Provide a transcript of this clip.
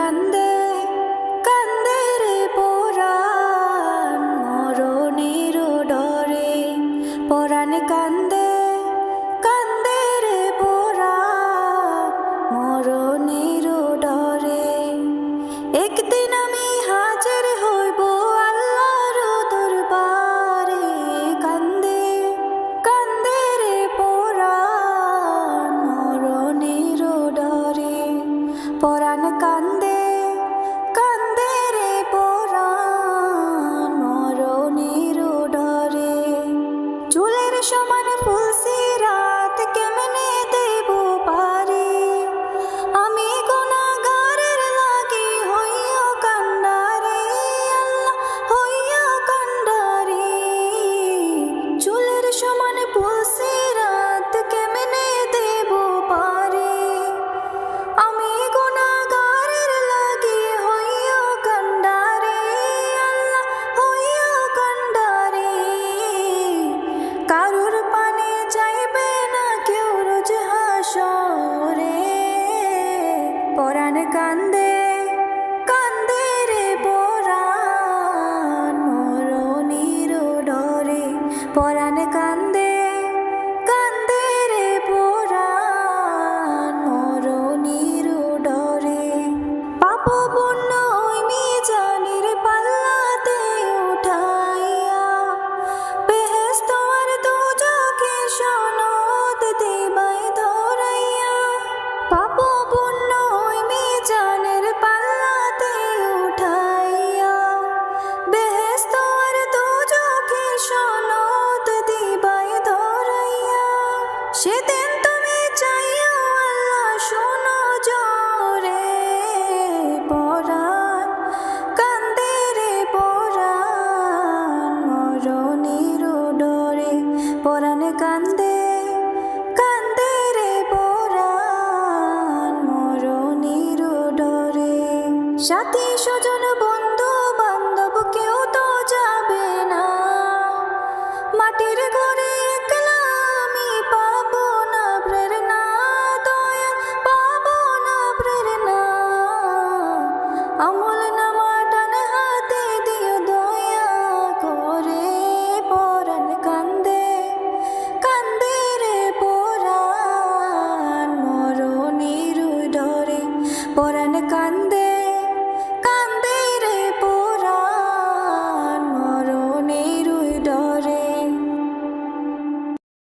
কান্দে কান্দে রে পরাণ মরণের ডরে পরাণ কান্দে কান্দে রে পরাণ মরণের ডরে একদিন আমি হাজির হইব আল্লাহর দরবারে কান্দে কান্দে রে পরাণ মরণের ডরে পরাণ কান্দে কান্দে রে পরাণ মরণের ডরে চুলের সমান ফুলসিরাত কেমনে দেব পারি আমি গুনাহগারের লাগি হইয়া কান্ডারে আল্লাহ হইয়া কান্ডারে চুলের সমান ফুলসিরাত কেমনে দেব পারি আমি গুনাহগারের লাগি হইয়া কান্ডারে আল্লাহ হইয়া কান্ডারে কারুর পানে যাইবে না কেউ রোজ হাসরে পরাণ কান্দে কান্দে রে পরাণ মরণের ডরে পরাণ কান্দে কান্দে রে পরাণ মরণের ডরে পাপ পুণ্য ওই মিজানের পাল্লাতে উঠাইয়া বেহেশত আর দোজখে সনদ দিবাই ধরাইয়া পাপ পুণ্য ওই মিজানের পাল্লাতে উঠাইয়া বেহেশত আর দোজখে সনদ দিবাই ধরাইয়া সেদিন তুমি চাইও আল্লাহ শোনো জোরে পরাণ কান্দে রে পরাণ মরণের ডরে পরাণ কান্দে কান্দে রে পরাণ মরণের ডরে সাথী স্বজন